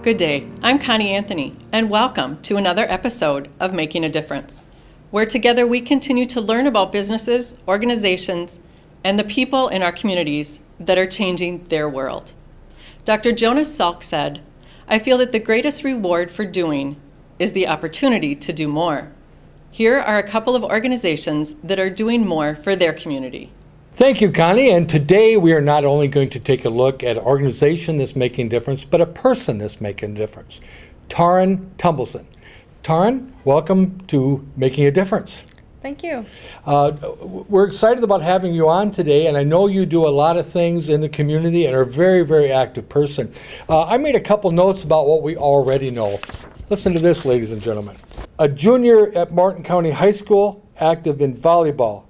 Good day, I'm Connie Anthony, and welcome to another episode of Making a Difference, where together we continue to learn about businesses, organizations, and the people in our communities that are changing their world. Dr. Jonas Salk said, "I feel that the greatest reward for doing is the opportunity to do more." Here are a couple of organizations that are doing more for their community. Thank you, Connie. And today we are not only going to take a look at an organization that's making a difference, but a person that's making a difference. Taryn Tumbleson. Taryn, welcome to Making a Difference. Thank you. We're excited about having you on today, and I know you do a lot of things in the community and are a very, very active person. I made a couple notes about what we already know. Listen to this, ladies and gentlemen. A junior at Martin County High School, active in volleyball,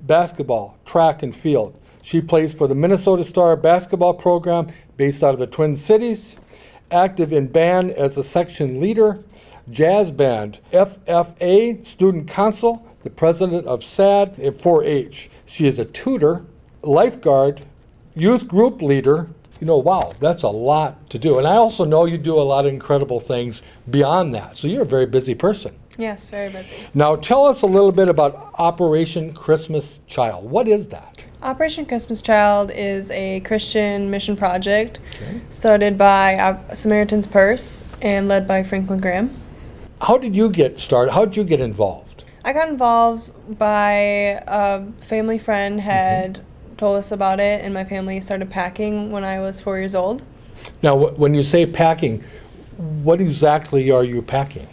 basketball, track, and field. She plays for the Minnesota Star basketball program based out of the Twin Cities, active in band as a section leader, jazz band, FFA, student council, the president of SAD and 4-H. She is a tutor, lifeguard, youth group leader. You know, wow, that's a lot to do. And I also know you do a lot of incredible things beyond that. So you're a very busy person. Yes, very busy. Now tell us a little bit about Operation Christmas Child. What is that? Operation Christmas Child is a Christian mission project started by Samaritan's Purse and led by Franklin Graham. How did you get started? How did you get involved? I got involved by a family friend had told us about it, and my family started packing when I was 4 years old. Now, when you say packing, what exactly are you packing?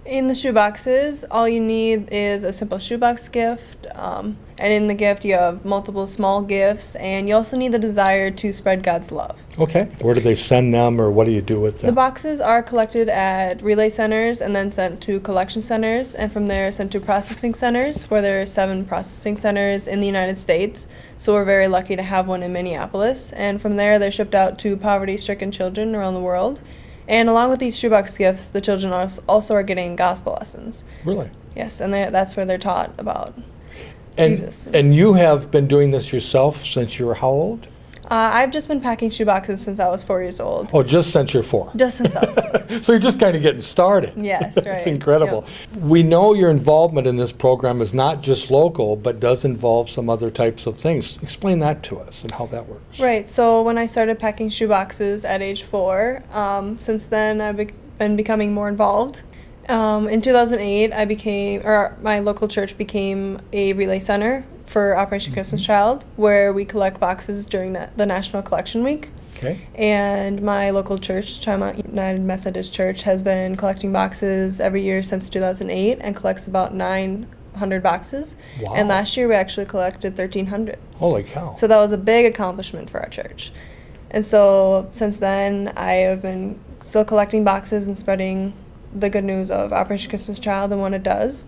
In the shoeboxes, all you need is a simple shoebox gift, and in the gift you have multiple small gifts, and you also need the desire to spread God's love. Okay. Where do they send them, or what do you do with them? The boxes are collected at relay centers and then sent to collection centers, and from there sent to processing centers, where there are 7 processing centers in the United States, so we're very lucky to have one in Minneapolis, and from there they're shipped out to poverty-stricken children around the world. And along with these shoebox gifts, the children also are getting gospel lessons. Really? Yes, and that's where they're taught about Jesus. And you have been doing this yourself since you were how old? I've just been packing shoeboxes since I was 4 years old. Oh, just since you're 4? Just since I was 4. So you're just kind of getting started. Yes, right. It's incredible. Yep. We know your involvement in this program is not just local, but does involve some other types of things. Explain that to us and how that works. Right, so when I started packing shoeboxes at age 4, since then I've been becoming more involved. In 2008, my local church became a relay center for Operation Christmas Child, where we collect boxes during the National Collection Week. Okay. And my local church, Chimont United Methodist Church, has been collecting boxes every year since 2008 and collects about 900 boxes. Wow. And last year we actually collected 1,300. Holy cow. So that was a big accomplishment for our church. And so since then, I have been still collecting boxes and spreading the good news of Operation Christmas Child and what it does.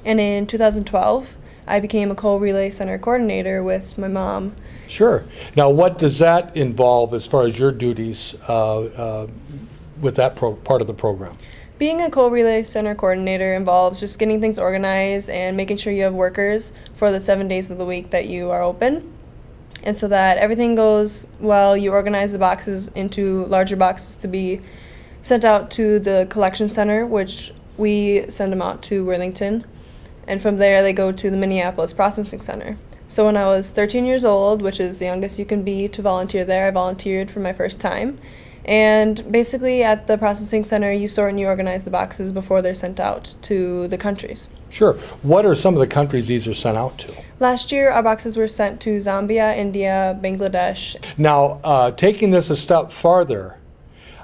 And in 2012, I became a co-relay center coordinator with my mom. Sure. Now, what does that involve as far as your duties with that part of the program? Being a co-relay center coordinator involves just getting things organized and making sure you have workers for the 7 days of the week that you are open. And so that everything goes well, you organize the boxes into larger boxes to be sent out to the collection center, which we send them out to Worthington. And from there, they go to the Minneapolis Processing Center. So when I was 13 years old, which is the youngest you can be to volunteer there, I volunteered for my first time. And basically at the processing center, you sort and you organize the boxes before they're sent out to the countries. Sure. What are some of the countries these are sent out to? Last year, our boxes were sent to Zambia, India, Bangladesh. Now, taking this a step farther,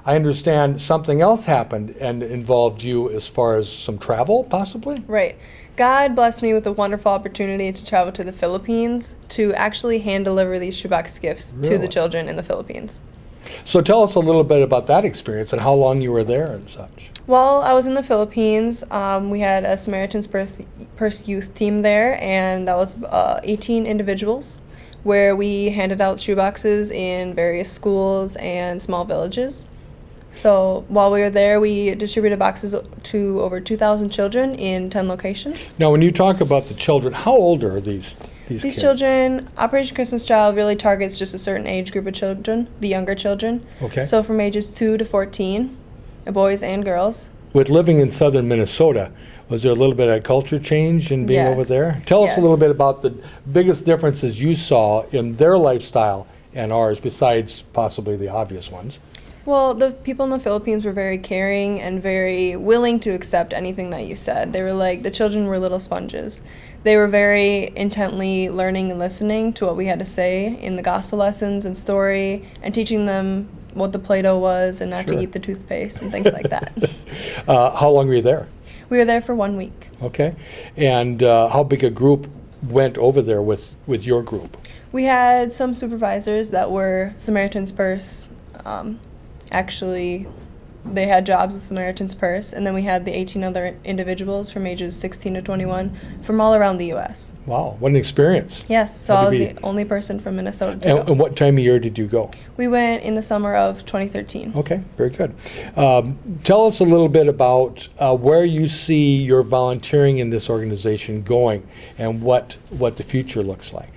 I understand something else happened and involved you as far as some travel, possibly? Right. God blessed me with a wonderful opportunity to travel to the Philippines to actually hand deliver these shoebox gifts to the children in the Philippines. So tell us a little bit about that experience and how long you were there and such. While I was in the Philippines, we had a Samaritan's Purse youth team there, and that was 18 individuals, where we handed out shoeboxes in various schools and small villages. So while we were there, we distributed boxes to over 2,000 children in 10 locations. Now, when you talk about the children, how old are these these These kids? children, Operation Christmas Child really targets just a certain age group of children, the younger children. Okay. So from ages 2 to 14, boys and girls. With living in southern Minnesota, was there a little bit of culture change in being Yes. over there? Tell us Yes. a little bit about the biggest differences you saw in their lifestyle and ours, besides possibly the obvious ones. Well, the people in the Philippines were very caring and very willing to accept anything that you said. They were like, the children were little sponges. They were very intently learning and listening to what we had to say in the gospel lessons and story, and teaching them what the Play-Doh was and not Sure. to eat the toothpaste and things like that. How long were you there? We were there for 1 week. Okay. And how big a group went over there with your group? We had some supervisors that were Samaritan's Purse. Actually, they had jobs with Samaritan's Purse, and then we had the 18 other individuals from ages 16 to 21 from all around the U.S. Wow, what an experience. Yes, so Had I to was be- the only person from Minnesota to And go. what time of year did you go? We went in the summer of 2013. Okay, very good. Tell us a little bit about where you see your volunteering in this organization going and what the future looks like.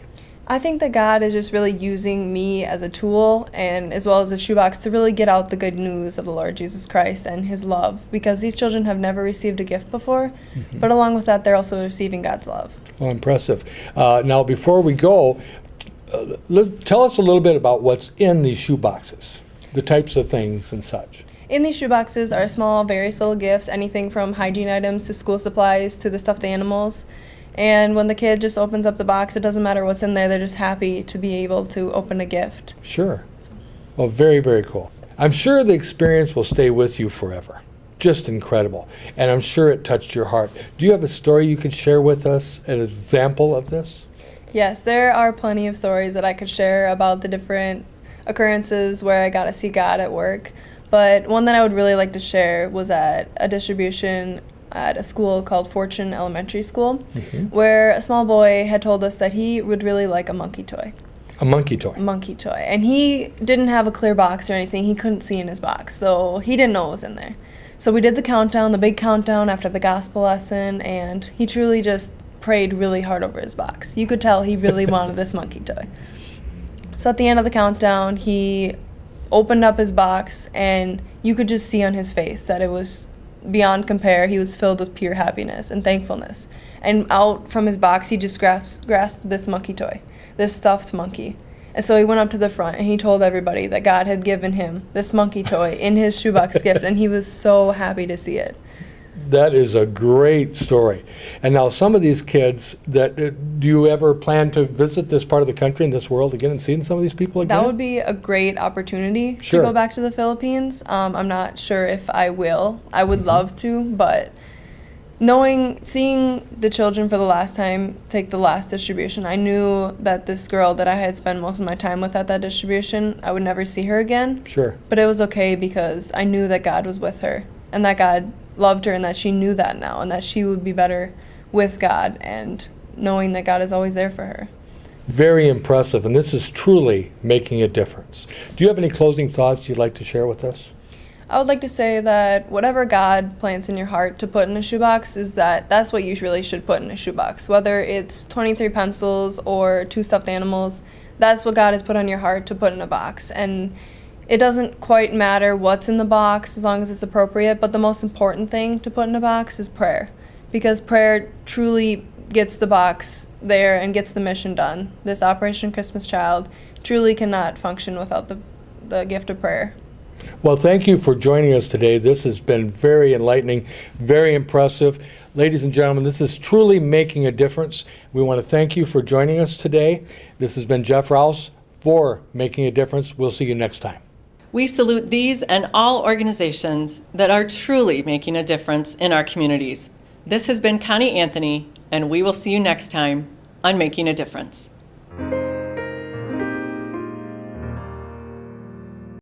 I think that God is just really using me as a tool and as well as a shoebox to really get out the good news of the Lord Jesus Christ and his love, because these children have never received a gift before, but along with that, they're also receiving God's love. Well, impressive. Now, before we go, tell us a little bit about what's in these shoe boxes, the types of things and such. In these shoeboxes are small, various little gifts, anything from hygiene items to school supplies to the stuffed animals. And when the kid just opens up the box, it doesn't matter what's in there, they're just happy to be able to open a gift. Sure. Well, very, very cool. I'm sure the experience will stay with you forever. Just incredible. And I'm sure it touched your heart. Do you have a story you could share with us, an example of this? Yes, there are plenty of stories that I could share about the different occurrences where I got to see God at work. But one that I would really like to share was at a distribution at a school called Fortune Elementary School, where a small boy had told us that he would really like a monkey toy. A monkey toy. Monkey toy. And he didn't have a clear box or anything. He couldn't see in his box, so he didn't know what was in there. So we did the countdown, the big countdown after the gospel lesson, and he truly just prayed really hard over his box. You could tell he really wanted this monkey toy. So at the end of the countdown, he opened up his box, and you could just see on his face that it was beyond compare. He was filled with pure happiness and thankfulness. And out from his box, he just grasped this monkey toy, this stuffed monkey. And so he went up to the front and he told everybody that God had given him this monkey toy in his shoebox gift, and he was so happy to see it. That is a great story. And now some of these kids, do you ever plan to visit this part of the country and this world again and see some of these people again? That would be a great opportunity Sure. to go back to the Philippines. I'm not sure if I will. I would love to, but seeing the children for the last time take the last distribution, I knew that this girl that I had spent most of my time with at that distribution, I would never see her again. Sure. But it was okay because I knew that God was with her and that God loved her and that she knew that now and that she would be better with God and knowing that God is always there for her. Very impressive, and this is truly making a difference. Do you have any closing thoughts you'd like to share with us? I would like to say that whatever God plants in your heart to put in a shoebox that's what you really should put in a shoebox. Whether it's 23 pencils or 2 stuffed animals, that's what God has put on your heart to put in a box. And it doesn't quite matter what's in the box as long as it's appropriate, but the most important thing to put in a box is prayer, because prayer truly gets the box there and gets the mission done. This Operation Christmas Child truly cannot function without the gift of prayer. Well, thank you for joining us today. This has been very enlightening, very impressive. Ladies and gentlemen, this is truly making a difference. We want to thank you for joining us today. This has been Jeff Rouse for Making a Difference. We'll see you next time. We salute these and all organizations that are truly making a difference in our communities. This has been Connie Anthony, and we will see you next time on Making a Difference.